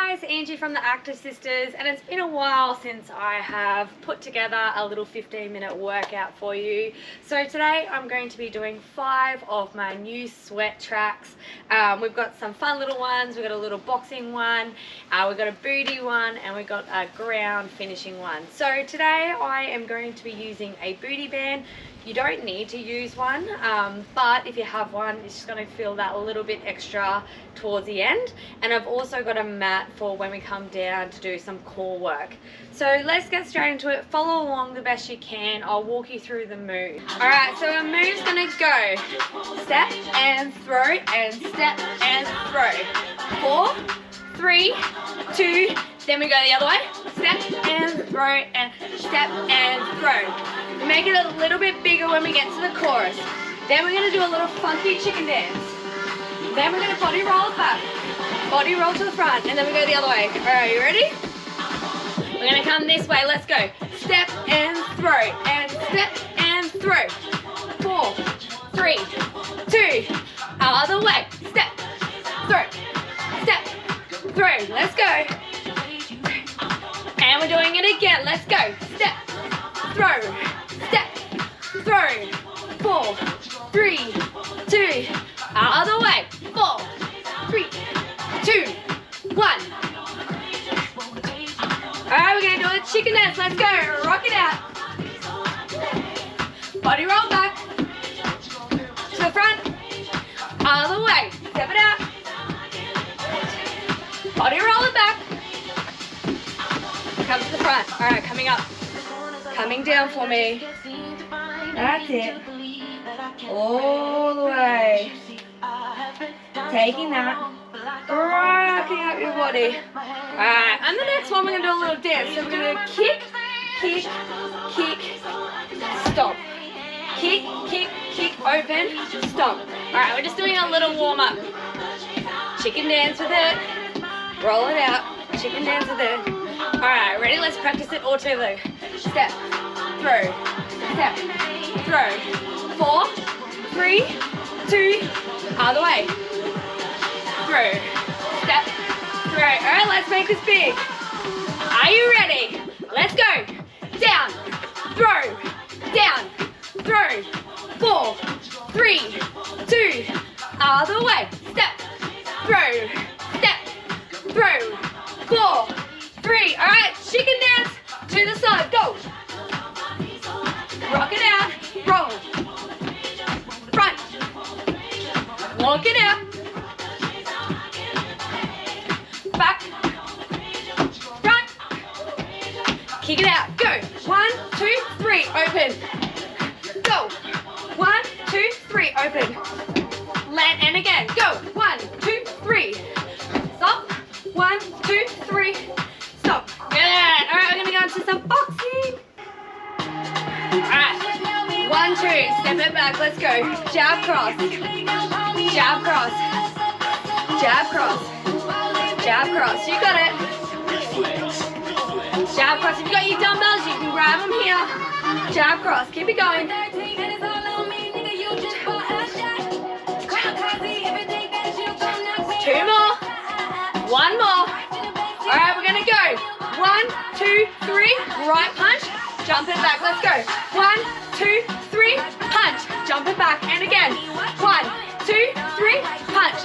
guys, Angie from the Active Sisters, and it's been a while since I have put together a little 15-minute workout for you. So today I'm going to be doing 5 of my new sweat tracks. We've got some fun little ones, we've got a little boxing one, we've got a booty one, and we've got a ground finishing one. So today I am going to be using a booty band. You don't need to use one, but if you have one, it's just going to feel that a little bit extra towards the end. And I've also got a mat for when we come down to do some core work. So let's get straight into it. Follow along the best you can. I'll walk you through the move. Alright, so our move's going to go step and throw and step and throw. 4, 3, 2, then we go the other way. Step and throw and step and throw. Make it a little bit bigger when we get to the chorus. Then we're going to do a little funky chicken dance. Then we're going to body roll it back. Body roll to the front, and then we go the other way. Alright, you ready? We're going to come this way. Let's go. Step and throw and step and throw. 4, 3, 2, other way. Step, throw, step, throw. Let's go. And we're doing it again. Let's go. Step, throw, step, throw. 4, 3, 2, other way. 4, 3, 2, 1. Alright, we're gonna do a chicken dance. Let's go. Rock it out. Body roll back. To the front. Other way. Step it out. Body roll it back. Come to the front. Alright, coming up. Coming down for me. That's it. All the way. Taking that. Rocking up your body. Alright, and the next one we're going to do a little dance. So we're going to kick, kick, kick, stop. Kick, kick, kick, open, stop. Alright, we're just doing a little warm up. Chicken dance with it. Roll it out. Chicken dance with it. Alright, ready? Let's practice it all together. Step, throw, step, throw. 4, 3, 2, other way. Throw, step, throw. Alright, let's make this big. Are you ready? Let's go. Down, throw, down, throw. 4, 3, 2, other way. Step, throw, step, throw. 4, 3. Alright, chicken dance to the side. Go. Rock it out. Roll. Front. Walk it out. Back. Front. Kick it out. Go. 1, 2, 3. Open. Go. 1, 2, 3. Open. Land and again. Go. 1, 2, 3. Stop. 1, 2, 3. Stop. Good. Alright, we're going to go into some boxing. Alright. 1, 2. Step it back. Let's go. Jab cross. Jab cross. Jab cross. Jab cross. You got it. Jab cross. If you got your dumbbells, you can grab them here. Jab cross. Keep it going. 2 more. 1 more. Alright, we're gonna go. 1, 2, 3. Right punch. Jump it back. Let's go. 1, 2, 3. Punch. Jump it back. And again. 1, 2, 3. Punch.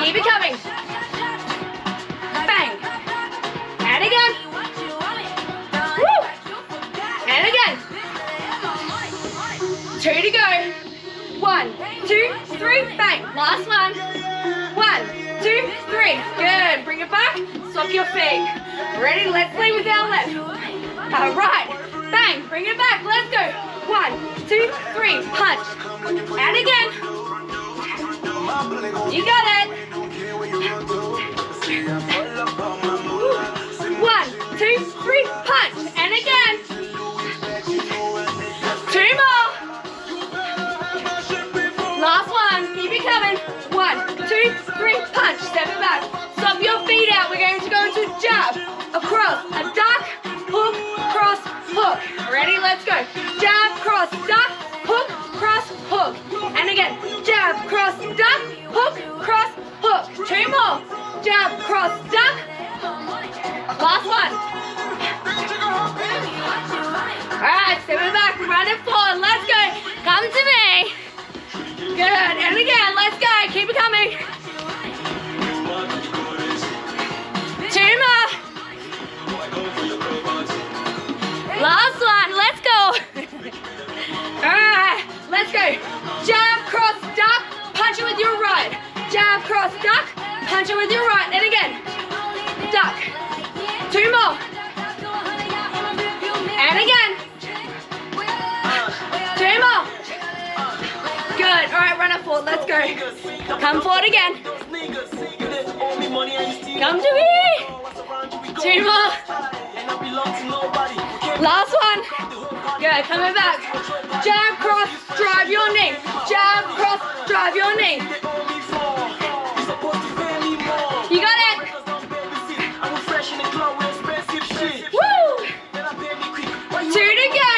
Keep it coming. Bang. And again. Woo. And again. 2 to go. 1, 2, 3. Bang. Last one. 1, 2, 3. Good. Bring it back. Swap your feet. Ready? Let's play with our left. Alright. Bang. Bring it back. Let's go. 1, 2, 3. Punch. And again. You got it. 1, 2, 3. Punch. And again. 2 more. Last one. Keep it coming. 1, 2, 3. Punch. Step it back. Stop your feet out. We're going to go into jab, across, a duck, hook, cross, hook. Ready? Let's go. Jab, cross, duck, hook, cross, hook. And again. Jab, cross, duck, hook, cross, hook. 2 more. Jab, cross, duck, Last one. Alright, step it back, run it forward, let's go. Come to me. Good, and again, let's go, keep it coming. 2 more. Last one, let's go. Alright, let's go. Jab, cross, duck, punch it with your right. Jab, cross, duck, punch it with your right. And again, duck. 2 more. And again. 2 more. Good. All right, run it forward. Let's go. Come forward again. Come to me. 2 more. Last one. Good. Coming back. Jab, cross, drive your knee. Jab, cross, drive your knee. You got it. Woo! 2 to go.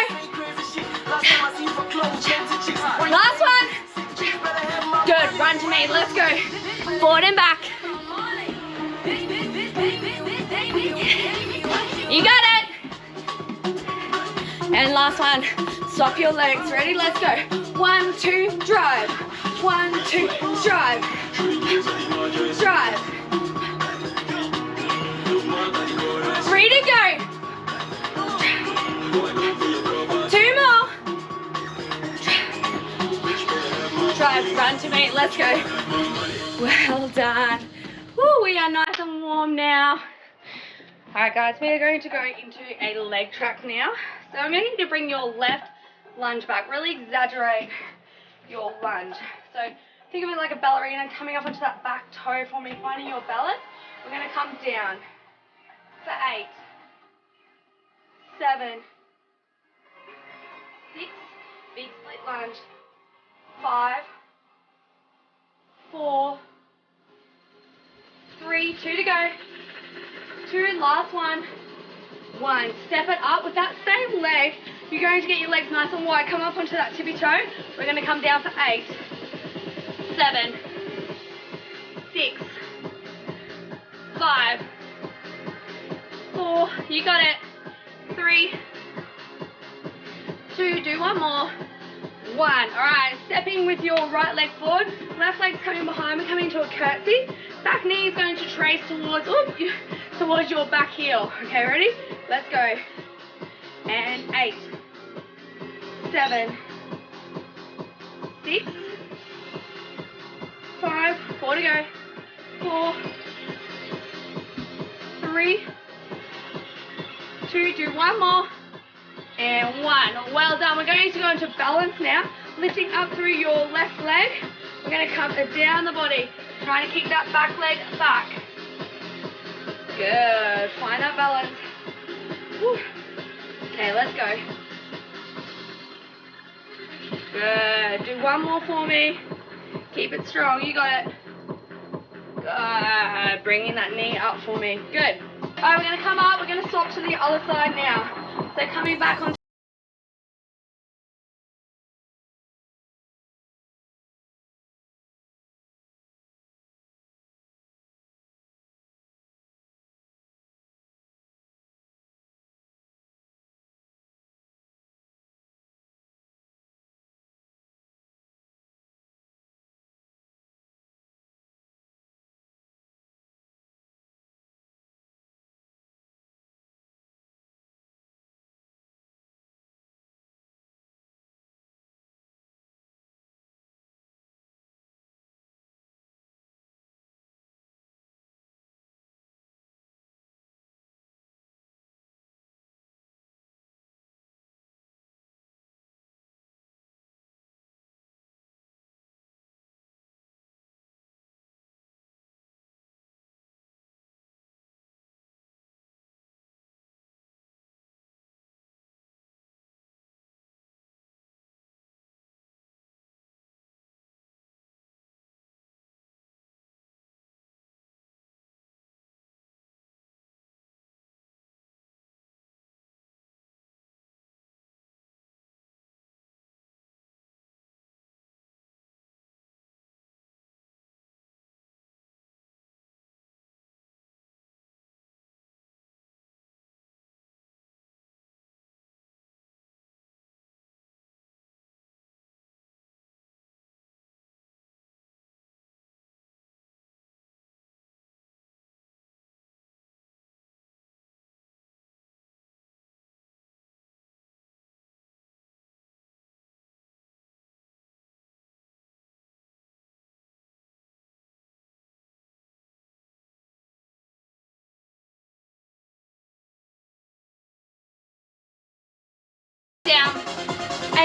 Last one. Good. Run to me. Let's go. Forward and back. You got it. And last one. Swap your legs. Ready? Let's go. 1, 2, drive. 1, 2, drive. Drive. 3 to go. 2 more. Drive, run to me. Let's go. Well done. Woo, we are nice and warm now. Alright guys, we are going to go into a leg track now. So I'm going to need to bring your left lunge back. Really exaggerate your lunge. So think of it like a ballerina coming up onto that back toe for me, finding your balance. We're going to come down for 8, 7, 6, big split lunge, 5, 4, 3, 2 to go, 2, last one, 1. Step it up with that same leg. You're going to get your legs nice and wide. Come up onto that tippy toe. We're going to come down for 8, 7, 6, 5, 4, you got it, 3, 2, do 1 more, 1. Alright, stepping with your right leg forward, left leg's coming behind, we're coming to a curtsy. Back knee is going to trace towards your back heel. Okay, ready? Let's go. And 8, 7, 6, 5, 4 to go, 4, 3, 2, do 1 more, and 1. Well done. We're going to go into balance now, lifting up through your left leg. We're going to come down the body, trying to keep that back leg back. Good. Find that balance. Whew. Okay, let's go. Good. Do 1 more for me. Keep it strong. You got it. Good. Bringing that knee up for me. Good. Alright, we're going to come up. We're going to swap to the other side now. So coming back on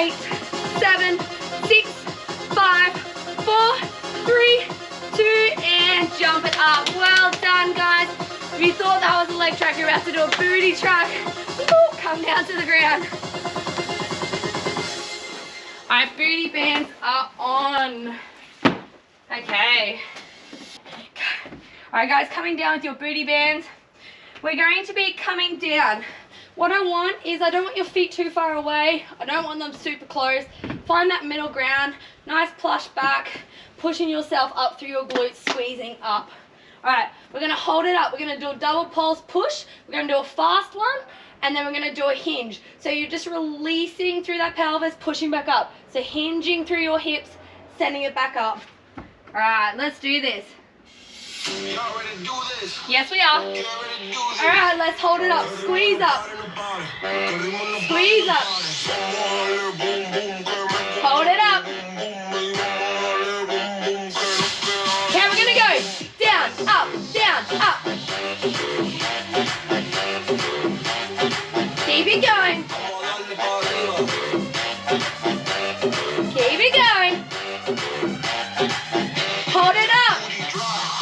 8, 7, 6, 5, 4, 3, 2, and jump it up. Well done, guys. If you thought that was a leg track, you're about to do a booty track. Woo, come down to the ground. All right, booty bands are on. Okay. All right, guys, coming down with your booty bands. We're going to be coming down. What I want is, I don't want your feet too far away. I don't want them super close. Find that middle ground. Nice plush back. Pushing yourself up through your glutes, squeezing up. All right, we're going to hold it up. We're going to do a double pulse push. We're going to do a fast one, and then we're going to do a hinge. So you're just releasing through that pelvis, pushing back up. So hinging through your hips, sending it back up. All right, let's do this. Y'all ready to do this? Yes, we are. All right, let's hold it up. Squeeze up. Squeeze up. Hold it up. Okay, we're gonna go down, up, down, up. Keep it going. Keep it going. Hold it up.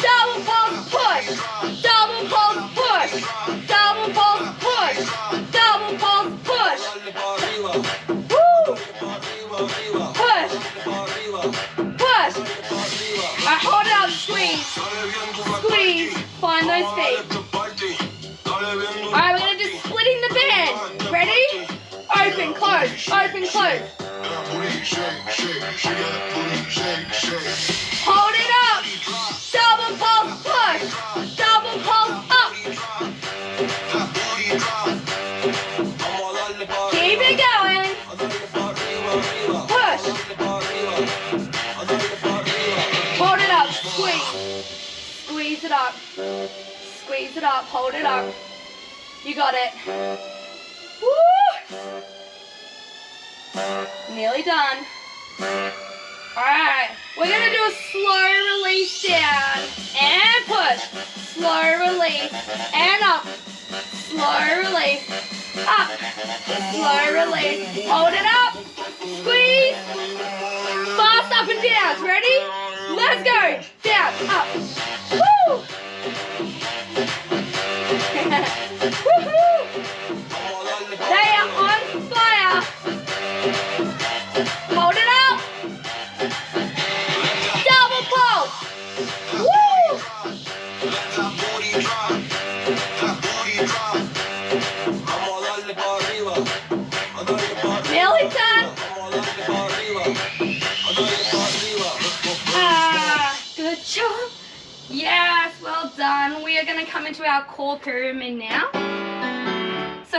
Double pulse push. Double pulse push. Double pulse push. Double pulse push. Woo! Push. Push. Alright, hold it up. Squeeze. Squeeze. Find those feet. Alright, we're gonna do splitting the band. Ready? Open, close. Open, close. Hold it up. Double pulse push. Double pulse up. Keep it going. Push. Hold it up. Squeeze. Squeeze it up. Squeeze it up. Hold it up. You got it. Woo! Nearly done. Alright, we're going to do a slow release down and push. Slow release and up. Slow release. Up. Slow release. Hold it up. Squeeze. Fast up and down. Ready? Let's go. Down. Up. Woo! Woohoo! They are on fire. Hold it up. Double pulse. Woo! Nearly done. Good job. Yes, well done. We are going to come into our core pyramid now. So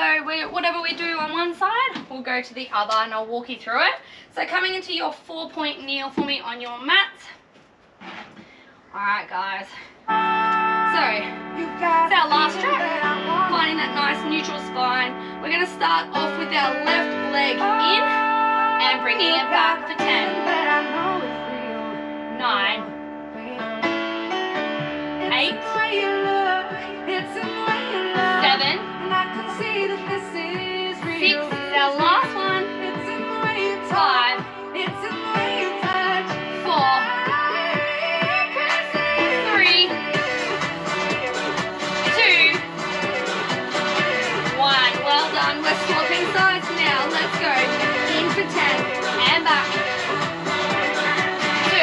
whatever we do on one side, we'll go to the other, and I'll walk you through it. So coming into your 4-point kneel for me on your mat. Alright, guys. So, it's our last track. Finding that nice neutral spine. We're going to start off with our left leg in and bringing it back for 10, 9, 8, 7, 6, our last one, 5, 4, 3, 2, 1. Well done. We're swapping sides now. Let's go. In for 10 and back. 2,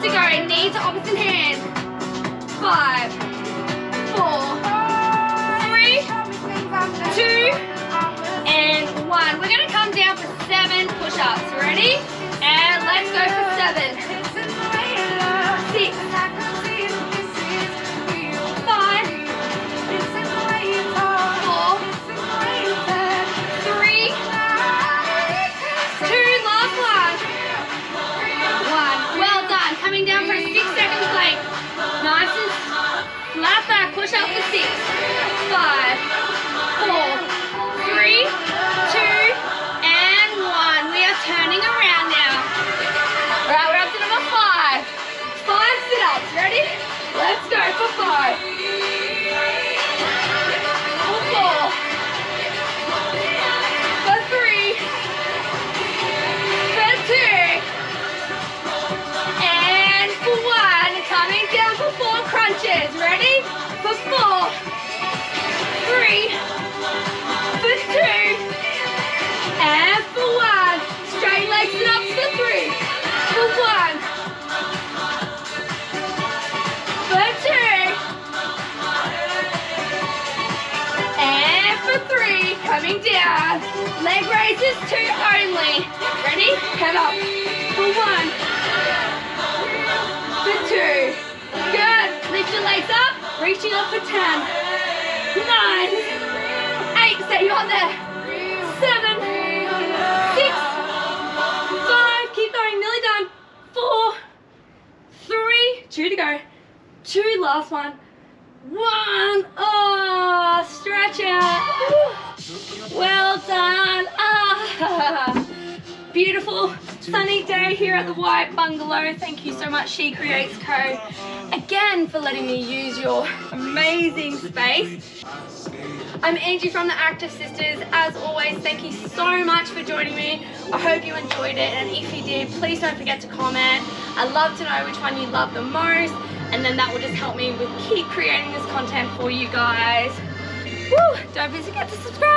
to go. Knees to opposite hand. 5, 4, 3, 2, and 1. We're gonna come down for 7 push-ups. Ready? And let's go for 7. 6, 5, 4, 3, 2, last one. 1. Well done. Coming down for a 6-second plank. Nice and flat back. Push up for 6, 5, 4, 3, 2, and 1. We are turning around now. Alright, we're up to number 5. 5 sit-ups. Ready? Let's go for 5. For 4. For 3. For 2. And for 1. Coming down for 4 crunches. Ready? For 4. 3. For 2. And for 1. Straight leg sit-ups for 3. For 1. For 2. And for 3. Coming down. Leg raises 2 only. Ready? Head up. For 1. For 2. Good. Lift your legs up. Reaching up for 10. 9. 8. Stay on there. 7. 6. 5. Keep going. Nearly done. 4. 3. 2 to go. 2. Last one. 1. Oh, stretch out. Well done. Ah. Beautiful sunny day here at the White Bungalow. Thank you so much, She Creates Co. again for letting me use your amazing space. I'm Angie from the Active Sisters. As always, thank you so much for joining me. I hope you enjoyed it, and if you did, please don't forget to comment. I'd love to know which one you love the most, and then that will just help me with keep creating this content for you guys. Woo! Don't forget to subscribe.